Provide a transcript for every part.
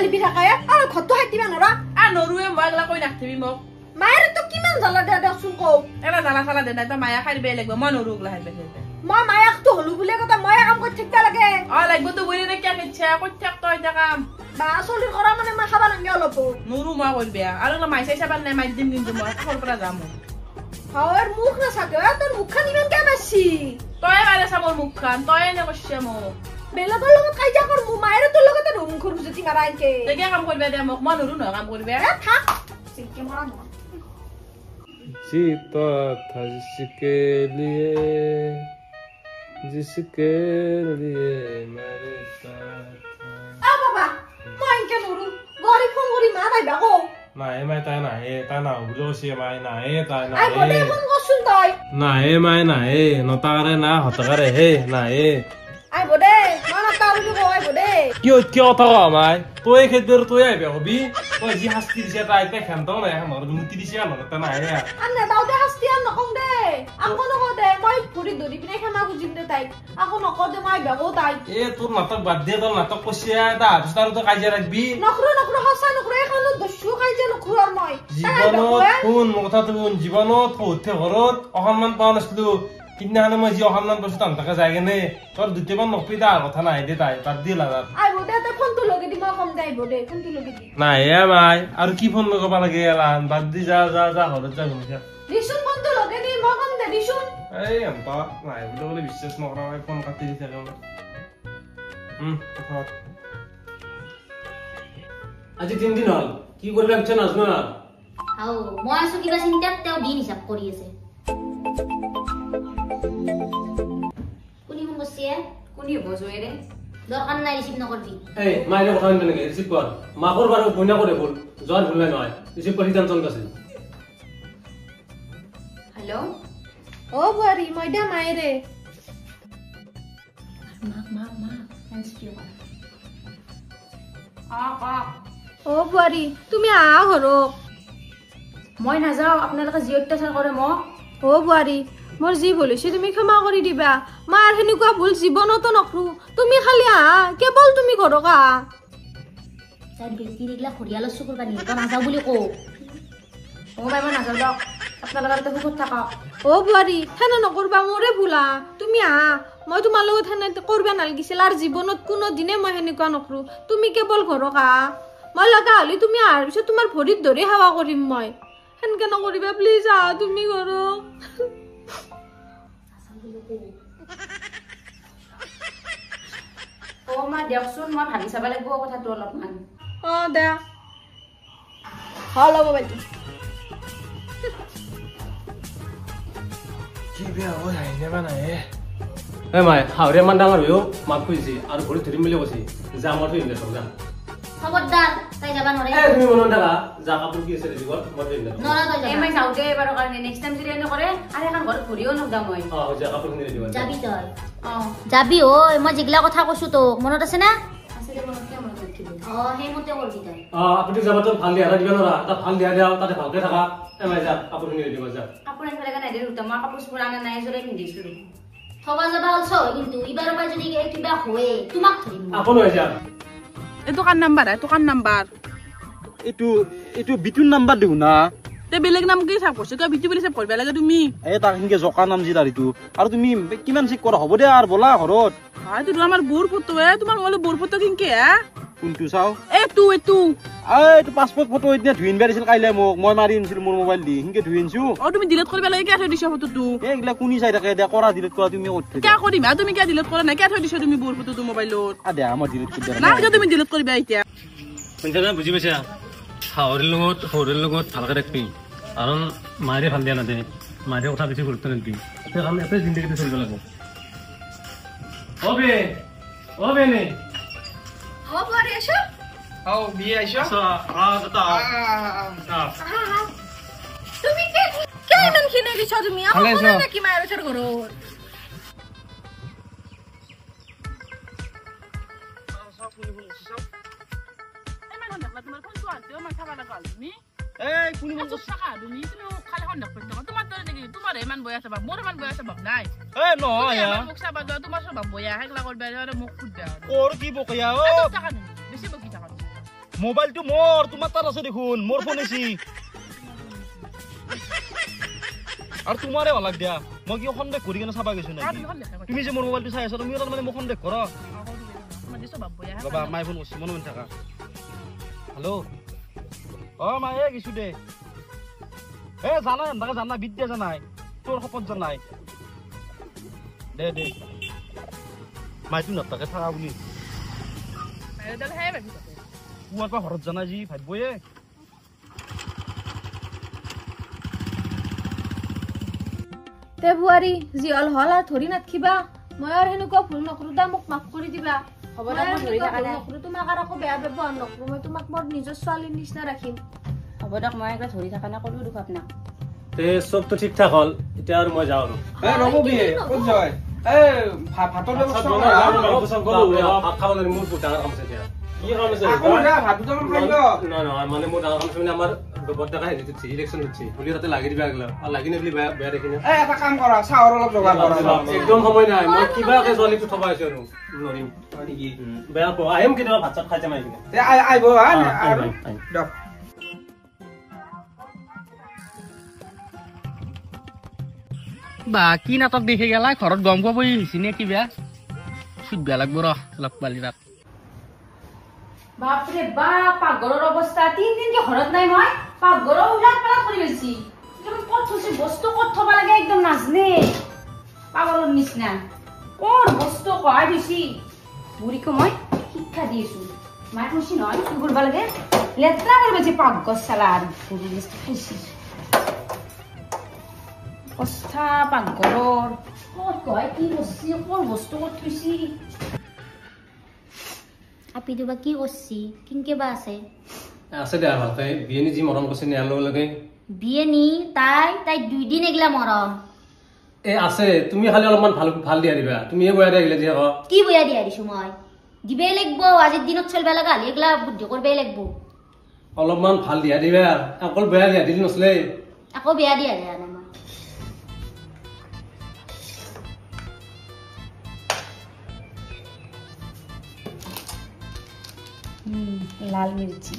গালি পিঠাকায় আৰু ঘৰটো হাইতিবা নৰা নৰুৱে মই এগলা কৈ নাথিবি মোক মায়ের তো কিমান জ্বালা দেয়া দেচোন কও এলা জ্বালা চালা দে নাই তো মায়া খাই দিবই লাগব মই নৰু এগলা খাই দিবি মই মায়াক তো হলু বুলে কথা মই কাম কৰি থাকিবা লাগে লাগব তো বইরে নে কিয়া কিচ্ছা কই থাক তো এটা কাম বা চলি কৰা মানে মই খাবা নাংগে অলপ নৰু মই কইবে আৰু না মাই চাইছা বান নাই মাই দিম কিন্তু মই খৰ পৰা যাম হাওয়ার মুখ না সাকে তোর মুখখান ইমান কেন আসছি তই মারে সামর মুখখান তই নে কইছে মোক বেলাগৰ লগত কাইজা কৰ মায়েৰ তোৰ লগত মুখ খুৰজতি মাৰাইকে তেকে কাম কৰবে দে মোক মই নৰু ন কাম করবে থাক সিকে মারা না जीता था जिसके लिए मरता था बाबा মই ইনকে নৰু গরি ফোন করি মা ভাই বাগো নাই মাই তাই না বুলোসি মাই নাই তাই আই বডে ফোন করছুন তাই নাই মাই নাই নতাকারে না হতকারে হে নাই আই বডে মানা তাবলি গো আই বডে কি কথা মাই তুই খেদর তুই আইবে হবি তুই জি হাসতি দিছে তাই তে খানতো না এখন মর মুতি দিছে না তা নাই আন্না দাউদে হাসতি আর নকং দে আকো নকো দে মই পুরি দরি পিনে খানা খুজিম দে তাই আকো নকো দে মই বেগো তাই এ তোর নাটক বাদ দে তোর নাটক কইছিয়া তা হাতস্তার তো কাজে রাখবি নকরো হসা নকরো এখন দস্যু কাইজে নকরো আর মই জীবনত কোন কথা তুন জীবনত হতে ঘরত অসম্মান পাওয়া নাছলু কিন্নাহানে মই জি অসম্মান পাইছো তাকে যায়গে নে তোর দুটিমান নকপিদা কথা নাই দে তাই বাদ দি লাগা আই বডে তে ফোন তো লগে দি মই কম যাই বডে ফোন তো লগে দি নাই এ মাই আর কি ফোন লগাবা লাগে এলান বাদ দি যা ঘরত যা ঘুমিছা দিছুন ফোন তো লগে দি মই কম দে দিছুন এই আমতা নাই বলে বিশ্বাস নকরা ভাই ফোন কাটি দিছে কেন কথা আজি 3 দিন হল কি করবে আচ্ছা নাজনো না আও মই আছো কিবা চিন্তাত তেও দিন হিসাব কৰি আছে কোনি ফোন করছে কোনি বজয়রে দরকার নাই রিসিভ নকরবি এই মাইরে কথা শুনবে নাকি রিসিভ কর মাকর বারে বইনা করে বল জন ভুল নাই নয় রিসিভ করি টেনশন আছে হ্যালো ও বুয়ারি মইডা মাইরে মা হ্যান্ডস ফ্রি কর ও বুয়ারি তুমি আ ঘরো মই না যাও আপনারা জি অত্যাচার করে ম ও বুয়ারি মোর জি বলিছে তুমি ক্ষমা কৰি দিবা মাৰ হেনেকুৱা ভুল জীৱনতো নকৰো তুমি খালি আ কেৱল তুমি ঘৰকা তাই ব্যক্তি রেগলা খড়িয়াল চকুর পানি তো না যাও বলি কো ও ভাই মই নাযাও দক আপোনালোকৰ তাতে সুখত থাকা ও বুয়াৰি হেনে নকৰবা মোৰে ভুলা তুমি আ মই তোমাৰ লগত হেনে কৰবা নালগিছিল আৰু জীৱনত কোনো দিনে মই হেনেকুৱা নকৰো তুমি কেৱল ঘৰকা মই লগা হলি তুমি আহাৰ পিছত তোমাৰ ভৰিত ধৰি হাৱা কৰিম মই হেনকে নকৰিবা প্লিজ আ তুমি ঘৰক ও মা দেখছোন মই ভাবি চাব লাগিব কথাটো অলপমান অ দে হল মোবাইলটো কি বেয়া হয় নেবা নাই এ মাই হাওরে মান ডাঙর হইও মাপ কইছি আর ঘরে ধরি মিলে বসি যা আমার তো ইনদে যা খবরদার তাই যাবা নরে এ তুমি মন ডাকা যা কাপড় কি আছে রেডি কর মত ইনদে নরা তো এই যাবা মই যাওঁতে এবাৰৰ কাৰণে নেক্সট টাইম যদি এনে কৰে আৰু এখন ঘৰত ঘূৰিও নগা মই যা কাপড় কিনে রেডি কর যাবি তই অ যাবি ওই মই জিগলা কথা কৈছো তো মনত আছে না আছে যে মনত কেমন ৰাখিব সেই মতে করবি তই আপনি যাবা তো ভাল দিয়া দিবা নরা তা ভাল দিয়া দাও তাতে ভালকে থাকা এ মাই যা কাপড় কিনে রেডি কর যা কাপোৰ আনিব লগা নাই দে মই কাপোৰ চোপোৰ আনা নাই জোৰে পিন্ধিছো থবা যাবা অলছ কিন্তু ইবাৰৰ পৰা যদি কিবা হয় তোমাক ধৰিম আপন হৈ যা এটো কান নাম্বাৰ এইটো বিটুৰ নাম্বাৰ দিও না তে বেলেগ নাম কি সাপ করছো বিটু বলে সাপ করবে লাগে তুমি এই তাক হিনকে জকা নাম জি দাৰিটো আৰু তুমি কিমান চেক কৰা হ'ব দে আৰু বলা ঘৰত হয় তো আমার বোর ফটো তোমার মোবাইলে বোর ফটো কিনকে কোনটো চাও এটো এইটো পাসপোর্ট ফটো এতিয়া ধুইন বেৰিছিল কাইলে মোক মই মাৰি আনিছিল মোৰ মোবাইল দি হিনকে ধুইনছো ও তুমি ডিলিট করবে লাগে কে থৈ দিছ ফটোটো এইগলা কোনি চাই থাকে দে কৰা ডিলিট কৰা তুমি ক'ত কে কৰিম তুমি কে ডিলিট কৰা নাই কে থৈ দিছ তুমি বোৰ ফটোটো মোবাইলত আ দে আমাৰ ডিলিট কৰি দে না তুমি ডিলিট কৰিবা এতিয়া শুনছা বুজি পাইছা হাওরের লগত ভালকে রাখবি কারণ মায়েরে ভাল দিয়া না দে মায়ের কথা বেশি গুরুত্ব নিবি আমি এত জিন্দগিতে চলবে লাগবো হবে নে ও বুয়ারি এসো আও বিয়ে আইছো তুমি কে ইমান খিনে দিছ তুমি ভালে আছো? কি মায়ের ওচৰ ঘৰত তোমার ফোন তো আছে আমার খাবার লাগা তুমি এই কোনি তো টাকা তুমি খালি হন দেখতে তোমার তো নাকি তোমার ইমান বয়া আছে মোর ইমান বয়া আছে নাই এই নহয় মুখ চাবা দাও তোমার সব বয়া হেগলা করবে আর মুখ ফুট দাও ওর কি বকয়া ও টাকা নেই বেশি বকি টাকা মোবাইলটো মোৰ তোমাৰ তাত আছে দেখোন মোৰ ফোন আছে আৰু তোমাৰে ভাল লাগ দিয়া মই কি সন্দেহ কৰি কেনে চাবা গৈছো নেকি তুমি যে মোৰ মোবাইলটো চাই আছা তুমি তাৰ মানে মোক সন্দেহ কৰা বাবা মাই ফোন কৰিছে মনে মনে থাকা হেল্ল' মাই কিছু দে জানাই এনেকে জানা বিদ্যা জানাই তোৰ শপত জানাই দে মাইটো নাথাকে থাকা বুলি পুৱাৰ পৰা ঘৰত জানা যি ভাবিবয়ে তে বুৱাৰী যি হল হল আৰু ধৰি নাথকিবা মই আৰু সেনেকুৱা ভুল নকৰো দা মোক মাফ কৰি দিবা হ'ব দে মই ধৰি থাকা দে তোমাক আৰু আকৌ বেয়া ব্যৱহাৰ নকৰো মই তোমাক মোৰ নিজৰ ছোৱালীৰ নিচিনা ৰাখিম হ'ব দক মই একবাৰ ধৰি থাকা না কলো দুখ আপোনাক তে চবটো ঠিক ঠাক হ'ল এতিয়া আৰু মই যাওঁ আৰু ৰ'ব বিয়ে ক'ত যায় ভাতৰ ব্যৱস্থা ভাত খাব লাগে মোৰ বহুত ডাঙৰ কাম আছে এতিয়া কি কাম আছে ভাত দুটামান খাই ল নহয় মানে মোৰ ডাঙৰ কাম আছে মানে আমাৰ বৰ্তাকা হেৰিটো ইলেকশ্যন হচ্ছে বুলি তাতে লাগি দিবা গেলা আৰু লাগি নেবলি বেয়া দেখি না এটা কাম কৰা চাহৰ অলপ যোগাৰ কৰা একদম সময় নাই মই কিবাকে ছোৱালীটো থবা আছো আৰু নৰিম বেয়া পোৱা আহিম কেতিয়াবা ভাত চাত খাই যাম আহি কিনে আহিব আৰু দিয়ক বা কি নাটক দেখি গেলা ঘৰত গম পোৱা বহি আহিছি নে কিবা সুধ বেয়া লাগব ৰ লগ পালি তাত বাপৰে বাপ পাকঘৰৰ অৱস্থা 3 দিনকে ঘৰত নাই মই পাকঘৰৰ উলাট পালাট কৰি লৈছি ক'ত থৈছে বস্তু ক'ত থবা লাগে একদম নাজনে পাগলৰ নিচিনা ক'ত বস্তু কহাই দিছি বুঢ়ীকো মই শিক্ষা দি আছো মায়ে কৈছি নহয় কি কৰিব লাগে লেতেৰা কৰিব যে পাকঘৰ চালা আৰু খাইছি অৱস্থা পাকঘৰৰ ক'ত কয় কি কৰিছি ক'ৰ বস্তু ক'ত থৈছি আপি দুবা কি কৰছি কিনকে বা আছে আছে দে ভালকে বিয়েনি যি মৰম কৰিছে নিয়াৰ লগে লগে বিয়ে নি তাই 2 দিন এগলা মরম আছে তুমি খালি অলপমান ভাল দিয়া দিবা তুমিয়ে বয়া দিয়া গেলে যে কি বয়া দিয়া দিছো মই দিবে লাগবো আজিৰ দিনত চলবা লাগা এগলা বুদ্ধি করবে লাগবো অলপমান ভাল দিয়া দিবা অকল বেয়া দিয়া দিলি নছলে আকৌ বেয়া দিয়া যায় না মই লাল মির্চি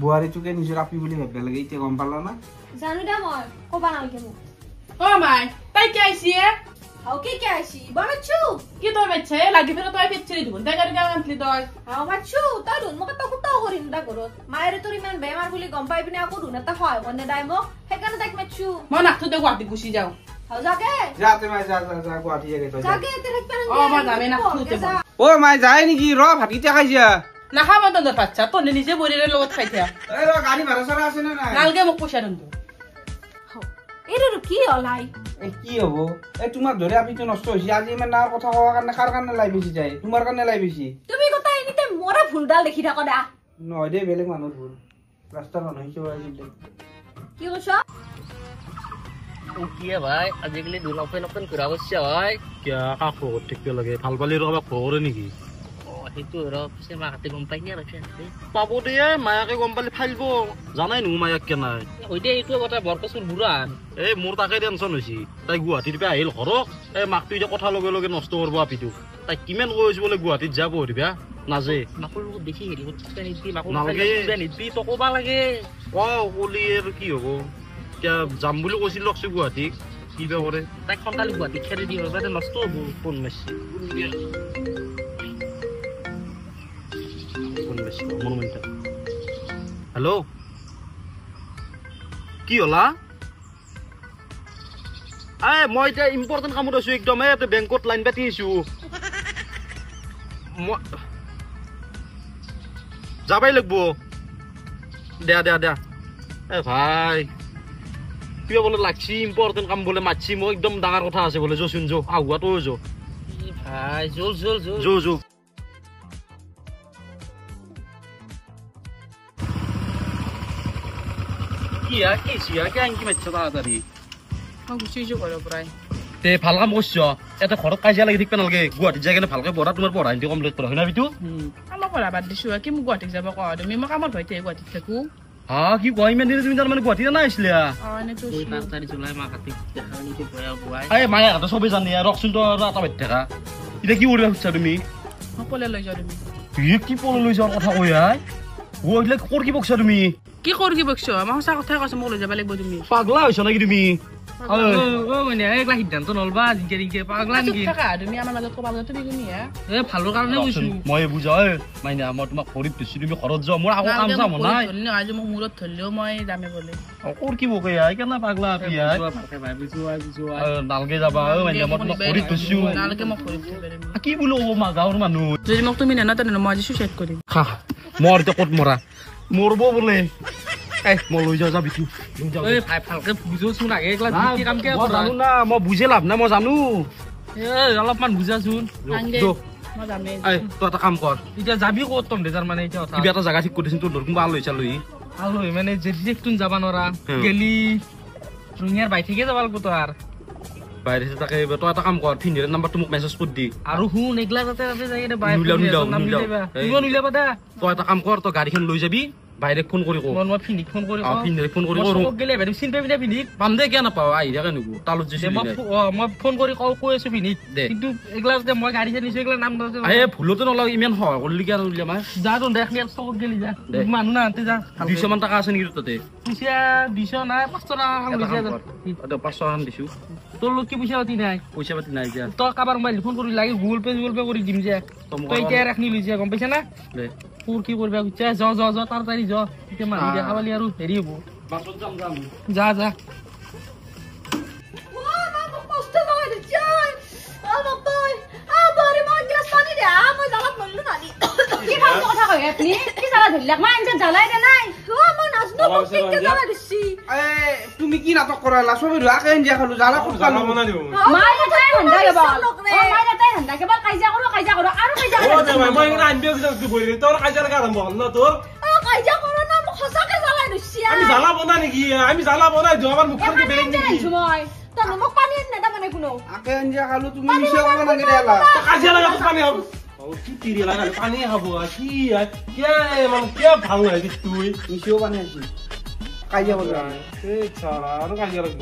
বুৱাৰীটোকে নিজৰ আপি বুলি ভাবিব লাগে এতিয়া গম পালা না জানো দা মই কবা নালকে মোক মাই তাই কি আইছি হাও কি আইছি বাচ্চু কি তোর বাচ্চা লাগি ফেলে তুই ফেচ্ছিলি দিবন তাই গাড়ি আনলি তুই হাও বাচ্চু তাই দুন মোক তো কুটাও কৰিম দা ঘৰত মায়েৰে তোৰ ইমান বেমাৰ বুলি গম পাই পিনে আকৌ দুন এটা হয় মনে দাই মোক সেইকাৰণে তাইক মাতছো মই নাথোতে গুৱাহাটী গুচি যাও হাও যাকে যাতে মাই যা গুৱাহাটী যাগে তই যাকে এতে থাকবা মই জানে নাথোতে মাই যায় নেকি ৰ ভাতকেইটা খাই যা নাখাব তহঁতৰ বাচ্চা তহঁতে নিজে বৰিৰে লগত খাই থা গাড়ী ভাড়া চাড়া আছে নে নাই নালগে মোক পইচা দন্তু এইটো কি হলাই কি হব তোমাক ধৰে আপিটো নষ্ট হৈছে আজি ইমান ডাঙৰ কথা কোৱাৰ কাৰণে কাৰ কাৰণে লাই বেছি যায় তোমাৰ কাৰণে লাই বেছি তুমি কথা এনিতে মৰে ভুলডাল দেখি থাক দা নহয় দে বেলেগ মানুহৰ ভুল ৰাস্তাৰ মানুহ হিচাপে কি কৈছ কি ভাই আজিকালি দুলপেন ঘূৰা গৈছে ভাই কিয় কাকো ঠিক লাগে ভাল পালি কাৰোবাক ঘৰে নেকি সেইটো পিছে মাকে গম পাই নে পাব দিয়ে মায়াকে গম পালি ফাইলব জানাই নো মায়াক কে নাই এইটো কথা বৰকচুৰ বুঢ়ান মোৰ তাকে টেনচন হৈছে তাই গুৱাহাটীৰ পৰা আহিল ঘৰক মাকটো এতিয়া কথা লগে লগে নষ্ট কৰিব আপিটো তাই কিমান কৈছো বোলে গুৱাহাটীত যাব পঢ়িবা নাজে মাকৰ লগত দেখি হেৰি নিদি তো কবা লাগে কলি আৰু কি হব এতিয়া যাম বুলি কৈছিল লগছে গুৱাহাটীক কিবা কৰে তাইক সোনকালে গুৱাহাটীত খেলি দিব নষ্ট হব ফোন মাৰিছে হেল্ল' কি হলা মই এতিয়া ইম্পৰ্টেণ্ট কামত আছো একদম বেংকত লাইন পাতি আছো যাবাই লাগব দিয়া ভাই কিয় বোলে লাগছি ইম্পৰ্টেণ্ট কাম বোলে মাতছি মই একদম ডাঙৰ কথা আছে বোলে যোন যো আহুৱাটো যো ভাই জল কি কি আনকি মাতিছ তাড়াতাড়ি মই গুচি আহিছো ঘৰৰ পৰাই তে ভাল কাম কৰিছ এটা ঘৰত কাজিয়া লাগি থাকিব নালাগে গুৱাহাটীত যাই কেনে ভালকে পঢ়া তোমাৰ পঢ়া হিন্দী কমপ্লিট কৰা হয় না বিতু মই পঢ়া বাদ দিছো কি মোক গুৱাহাটীত যাব কোৱা তুমি মই কামত ভয়তে গুৱাহাটীত থাকো হা কি কয় ইমান দিনে তুমি তাৰমানে গুৱাহাটীত নাহিছিলা এনেতো তাড়াতাড়ি চলাই মা কাটি দেখা নিকে বয়া বুৱাই এই মায়ে হাতে চবেই জানে ৰকচোন তো আৰু এটা বাধ্য থাকা এতিয়া কি কৰিবা খুজিছা তুমি মই পলে লৈ যাওঁ তুমি কি পল লৈ যোৱাৰ কথা কৈ আই এইবিলাক কৰ কি বকছা তুমি কি কৰো কি বকছ মই সঁচা কথাই কৈছো মোক লৈ যাব লাগিব তুমি পাগলা হৈছ নেকি তুমি ও মানে একলা সিদ্ধান্ত নলবা জিকে জিকে পাগলা নেকি থাকা তুমি আমাৰ মাজত ক'বা তুমি তুমি এ ভালৰ কাৰণে কৈছো মই বুজা মাইনা মই তোমাক ঘৰত দিছো তুমি ঘৰত যোৱা মোৰ আকৌ কাম চাম নাই আজি মোক মূৰত ধৰিলেও মই যামে বোলে কৰ কি বকে আই কেনে পাগলা পিয়া নালগে যাবা মাইনা মই তোমাক ঘৰত দিছো নালগে মোক ঘৰত দিবা কি বোলো মা গাঁৱৰ মানুহ যদি মোক তুমি নেনা তেনে মই আজি সুইচাইড কৰিম খা মোৰ এতিয়া ক'ত মৰা মৰব বোলে এই মই লৈ যাওঁ যাবি তুই এই ভালকে বুজোচোন আগে একলা কি কাম কে মই জানো না মই বুজি লাভ নাই মই জানো এ অলপমান বুজাচোন মই যামে এই তই এটা কাম কৰ এতিয়া যাবি ক'ত তম দেজাৰ মানে এতিয়া কথা কিবা এটা জাগা ঠিক কৰিছিস তোৰ কোনোবা আলহী চালহী আলহী মানে যদি তুন যাবা নৰা গেলি ৰুনিয়াৰ বাই থেকে যাবা লাগবো তো আৰ বাইৰে তাকে তই এটা কাম কৰ ফিন্দিৰ নাম্বাৰটো মোক মেছেজ কৰি দি আৰু হুন এগলা তাতে তাতে যাই ৰে বাই নুলাও নুলাবা দা তই এটা কাম কৰ তই গাড়ীখন লৈ যাবি বাইৰে ফোন কৰি কও মই ফিনিক ফোন কৰি ফিন্দিৰ ফোন কৰি মই সব গেলে বাইরে চিন পাবি না ফিনিক পাম দে কিয় নাপাও আহি থাকে নুকো তালত যে মই ফোন কৰি কৈ আছো ফিনিক কিন্তু এগলা তাতে মই গাড়ী জানিছো এগলা নাম এ ভুলতে নলাও ইমান সহায় কৰিলি কি আৰু উলিয়া যা তো দেখ নিয়া সব গেলি যা মানুহ না আনতে যা 200 মান টকা আছে নেকি তাতে পইচা 200 নাই 500 টাকা খাম লৈছে 500 মান দিছো তোর লোক কি পয়সা পাতি নাই পইচা পাতি নাই যা তো কাবার মোবাইল ফোন কৰি লাগে গুগল পে কৰি দিম যে তো এতিয়া ৰাখনি লৈছে গম পাইছা না দে তোৰ কি কৰিবা ইচ্ছা য তাড়াতাড়ি য এতিয়া মানুহ দেখা পালি আৰু হেৰি হ'ব বাছত যাম যা যা কি ভাল কথা কয় আপনি কি জালা ধৰিলাক মই আনছে জ্বালাই দে নাই তুমি কি নাটক কৰালা সবে রাকে ইন্ডিয়া খালো জ্বালা খুব কালো বনাই দিব মাই এটাই ঠাণ্ডা কেৱল মাই এটাই ঠাণ্ডা কেৱল কাজিয়া কৰো আৰু কাজিয়া ও দে মই ইংৰা আনবি কি বলি তোৰ কাজিয়া লাগা আৰম্ভ হল না তোৰ কাজিয়া কৰো না মোক সঁচাকে জ্বালাই দিছি আমি জ্বালা বনা নেকি আমি জ্বালা বনাই দিও আমাৰ মুখখন কি বেলেগ নেকি মই তই মোক পানী নেদা মানে কোনো আকে ইন্ডিয়া খালো তুমি মিছা কথা নাকি দেলা কাজিয়া লাগা তো পানী হব ও কি তিৰি লাগা পানী হব কি কে মানে কে ভাল নাই তুই মিছিও বানাইছি কাজিয়া বলা এই ছাড়া আৰু কাজিয়া লাগব